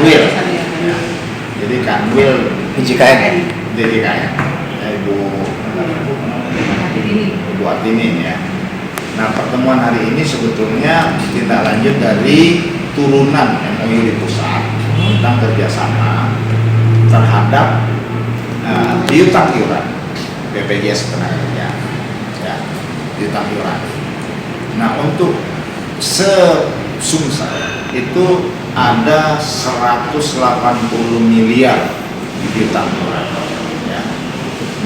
Kanwil. Ya. Jadi Kanwil DJKN. DJKN. Ibu Artini ya. Nah, pertemuan hari ini sebetulnya tindak lanjut dari turunan MOU di pusat tentang kerjasama terhadap piutang iuran BPJS Ketenagakerjaan, ya, piutang iuran. Nah, untuk se-Sumsel itu ada 180 miliar piutang iuran. Ya.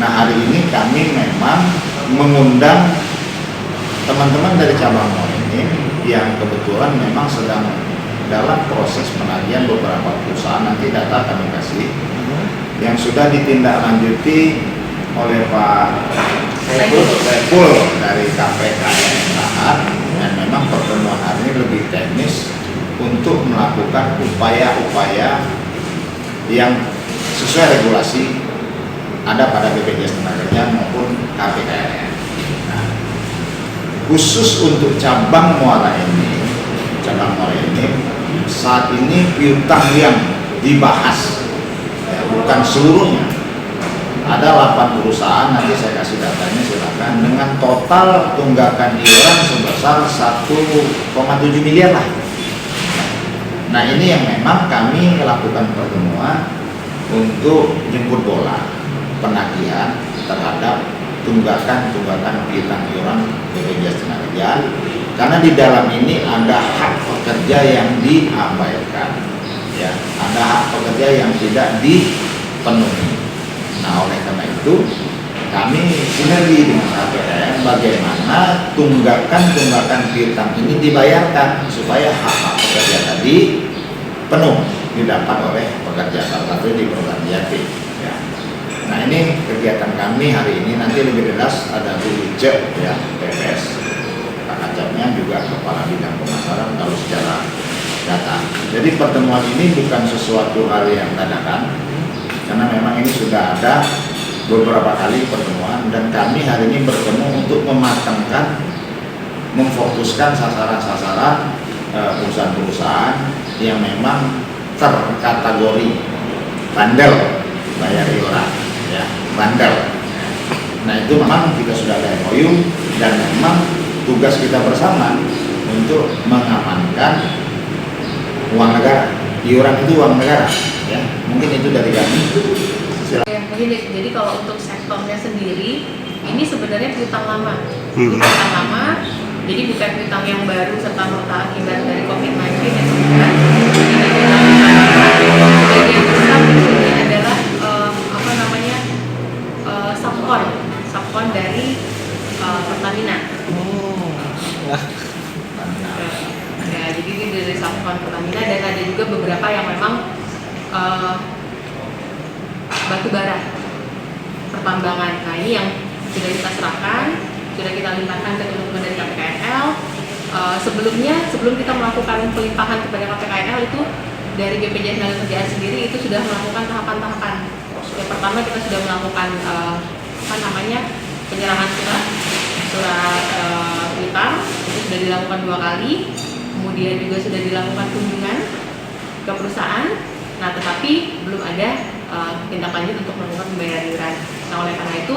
Nah, hari ini kami memang mengundang teman-teman dari cabang ini yang kebetulan memang sedang dalam proses penagihan beberapa perusahaan, nanti data kami kasih, yang sudah ditindaklanjuti oleh Pak Saiful dari KPK dan memang pertemuan hari ini lebih teknis untuk melakukan upaya-upaya yang sesuai regulasi ada pada BPJS Ketenagakerjaan maupun KPK. Khusus untuk cabang Muara Enim saat ini piutang yang dibahas ya, bukan seluruhnya, ada 8 perusahaan, nanti saya kasih datanya silakan, dengan total tunggakan iuran sebesar 1,7 miliar lah. Nah, ini yang memang kami melakukan pertemuan untuk jemput bola penagihan terhadap tunggakan piutang iuran BPJS Ketenagakerjaan, karena di dalam ini ada hak pekerja yang diabaikan, ya, ada hak pekerja yang tidak dipenuhi. Nah, oleh karena itu kami sinergi dengan KPN bagaimana tunggakan piutang ini dibayarkan supaya hak-hak pekerja tadi penuh didapat oleh pekerja, salah satu di program Jati. Ya. Nah, ini kegiatan kami hari ini, nanti lebih jelas ada Bu Cek ya, PPS, Pak Kacapnya juga Kepala Bidang Pemasaran kalau secara data. Jadi pertemuan ini bukan sesuatu hal yang dadakan, karena memang ini sudah ada beberapa kali pertemuan dan kami hari ini bertemu untuk mematangkan, memfokuskan sasaran-sasaran perusahaan-perusahaan yang memang terkategori bandel bayar iuran. Ya, bandel. Nah, itu memang kita sudah ada MOU dan memang tugas kita bersama untuk mengamankan uang negara. Iuran itu uang negara, ya. Mungkin itu dari kami. Jadi kalau untuk sektornya sendiri, ini sebenarnya piutang lama. Piutang lama, jadi bukan piutang yang baru serta merta akibat dari COVID-19 yang sebenarnya. Bagian besar ini adalah subkon dari Pertamina. Ya, jadi ini dari subkon Pertamina dan ada juga beberapa yang memang batu bara pertambangan. Nah, ini yang sudah kita serahkan, sudah kita limpahkan ke teman-teman dari KPKNL. Sebelum kita melakukan pelimpahan kepada KPKNL itu dari BPJS Ketenagakerjaan sendiri itu sudah melakukan tahapan-tahapan. Yang pertama kita sudah melakukan penyerahan surat utang, itu sudah dilakukan 2 kali. Kemudian juga sudah dilakukan kunjungan ke perusahaan. Nah, tetapi belum ada tindak lanjut untuk melakukan pembayaran iuran. Nah, oleh karena itu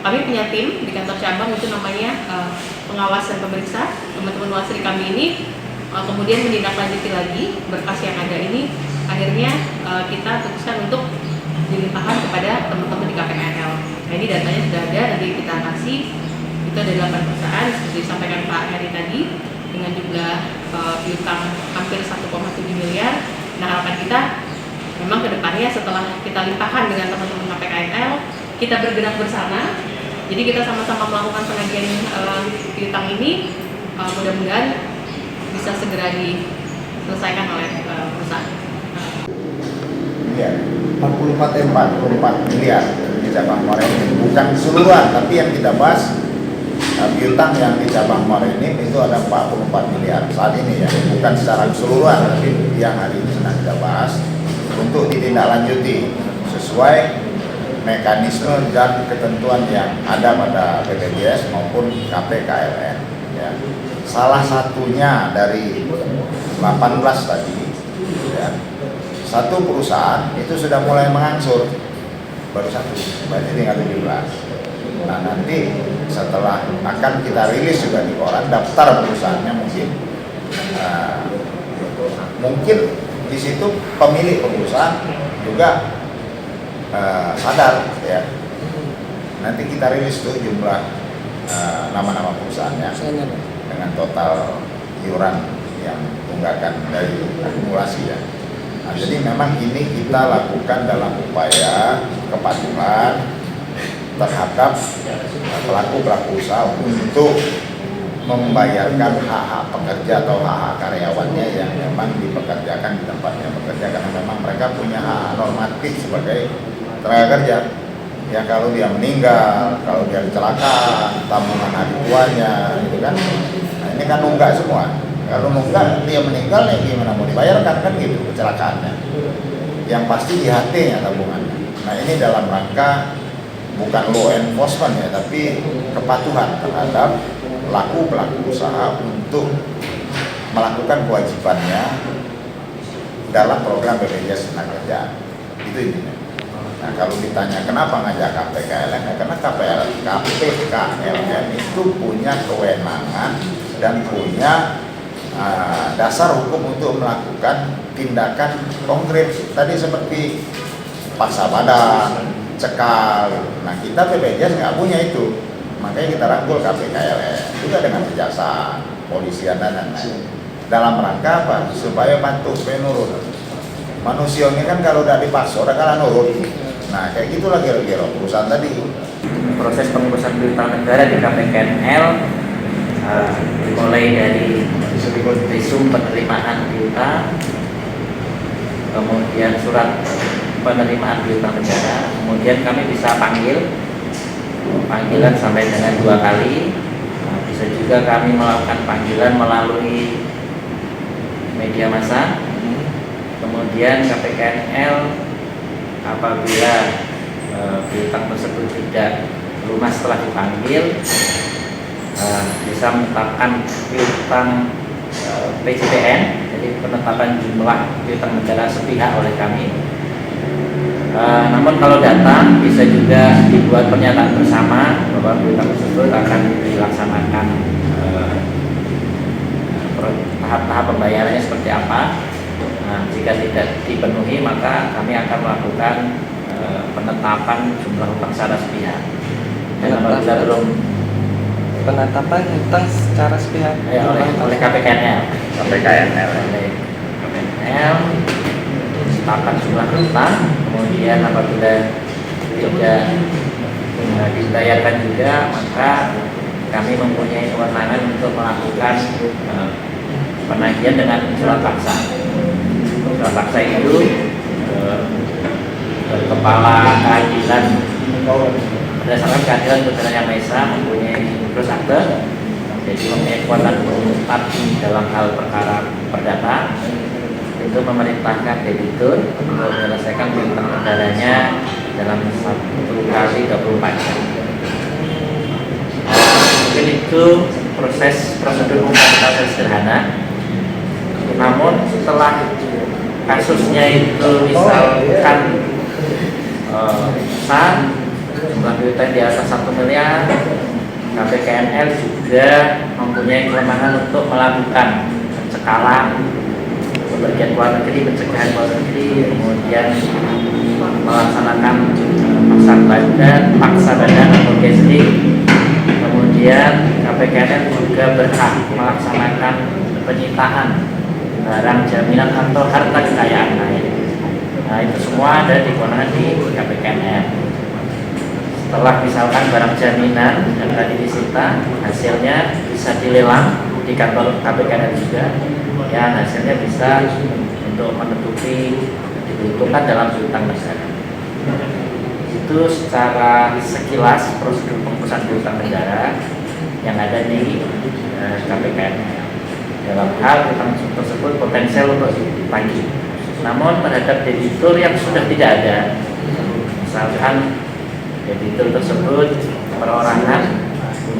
kami punya tim di kantor cabang, itu namanya pengawas dan pemeriksa. Teman-teman wasri kami ini kemudian menindaklanjuti lagi berkas yang ada ini, akhirnya kita putuskan untuk dilimpahkan kepada teman-teman di KPKNL. Nah, ini datanya sudah ada, nanti kita kasih. Itu ada 8 perusahaan seperti disampaikan Pak Heri tadi, dengan jumlah piutang hampir 1,7 miliar. Nah, harapan kita memang ke depannya setelah kita limpahkan dengan teman-teman KPKNL, kita bergerak bersama. Jadi kita sama-sama melakukan penagihan piutang ini, mudah-mudahan bisa segera diselesaikan oleh perusahaan. Ya, 44 miliar di cabang Muara Enim, bukan keseluruhan, tapi yang kita bahas piutang yang di cabang Muara Enim itu ada 44 miliar saat ini ya, bukan secara keseluruhan, tapi yang hari ini sedang kita bahas untuk ditindaklanjuti sesuai mekanisme dan ketentuan yang ada pada BPJS maupun KPKLN. Ya. Salah satunya dari 18 tadi, ya, satu perusahaan itu sudah mulai mengangsur, baru satu, berarti tinggal 17. Nah nanti setelah akan kita rilis juga di koran daftar perusahaannya mungkin di situ pemilik perusahaan juga sadar ya. Nanti kita rilis tuh jumlah nama-nama perusahaannya dengan total iuran yang tunggakan dari akumulasi ya. Nah, jadi memang ini kita lakukan dalam upaya kepatuhan terhadap pelaku-pelaku usaha untuk membayarkan hak-hak pekerja atau hak-hak karyawannya yang memang dipekerjakan di tempatnya bekerja, karena memang mereka punya hak normatif sebagai tenaga kerja. Ya kalau dia meninggal, kalau dia kecelakaan, tabungan hari tuanya, gitu kan. Nah ini kan nunggak semua. Kalau nunggak dia meninggal, ya gimana mau dibayarkan kan gitu kecelakaannya. Yang pasti di HT-nya tabungannya. Nah ini dalam rangka bukan law enforcement ya, tapi kepatuhan terhadap pelaku usaha untuk melakukan kewajibannya dalam program BPJS Tenaga Itu intinya. Nah kalau ditanya kenapa ngajak KPKLN, ya karena KPKLN itu punya kewenangan dan punya dasar hukum untuk melakukan tindakan konkret tadi seperti paksa badan, cekal. Nah kita BPJS nggak punya itu, makanya kita rangkul KPKLN juga dengan kejaksaan, polisian dan lain-lain. Dalam rangka apa? Supaya bantu penurun. Manusia ini kan kalau udah dipaksa udah kalah nurut. Nah kayak gitulah kira-kira perusahaan tadi. Proses pengurusan piutang negara di KPKNL dimulai dari visum penerimaan piutang, kemudian surat penerimaan piutang negara, kemudian kami bisa panggilan sampai dengan 2 kali. Nah, bisa juga kami melakukan panggilan melalui media massa. Kemudian KPKNL apabila piutang tersebut tidak lunas setelah dipanggil, bisa menetapkan piutang PJPN, jadi penetapan jumlah piutang negara sepihak oleh kami. Namun kalau datang bisa juga dibuat pernyataan bersama bahwa piutang tersebut akan dilaksanakan tahap-tahap pembayarannya seperti apa. Nah, jika tidak dipenuhi maka kami akan melakukan penetapan jumlah utang secara sepihak. Dan apabila belum penetapan utang secara sepihak oleh KPKNL menetapkan jumlah utang, kemudian apabila tidak dibayarkan juga maka kami mempunyai kewenangan untuk melakukan penagihan dengan surat paksa. Surat paksa itu Kepala Keadilan berdasarkan Keadilan Kebenaran Yang Maha Esa mempunyai jurus akte, jadi mempunyai kekuatan pengutat dalam hal perkara perdata, itu memerintahkan debitur untuk menyelesaikan piutang negaranya dalam 1 kali 24 jam. Mungkin itu prosedur pembayaran sederhana. Namun setelah kasusnya itu misalkan besar, jumlah piutang di atas 1 miliar, KPKNL juga mempunyai kewenangan untuk melakukan pencekalan, pembagian luar negeri, pencegahan luar negeri, kemudian melaksanakan paksa badan atau casing. Kemudian KPKNL juga berhak melaksanakan penyitaan barang jaminan atau harta kekayaan lain. Nah itu semua ada di kewenangan di KPKNL. Setelah misalkan barang jaminan yang tadi disita, hasilnya bisa dilelang di kantor KPKNL juga, ya hasilnya bisa untuk menutupi dibutuhkan dalam piutang negara. Itu secara sekilas prosedur pengurusan piutang negara yang ada di KPKNL. Dalam hal piutang tersebut potensial untuk ditagih. Namun terhadap debitur yang sudah tidak ada, misalkan debitur tersebut perorangan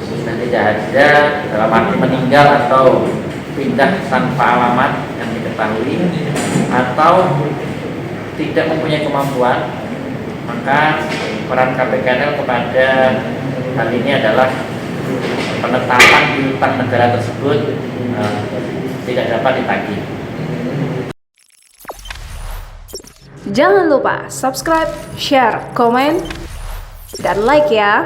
sudah tidak ada dalam arti meninggal atau pindah tanpa alamat yang diketahui, atau tidak mempunyai kemampuan, maka peran KPKNL kepada hal ini adalah penetapan piutang negara tersebut tidak dapat ditagih. Jangan lupa subscribe, share, komen, dan like ya.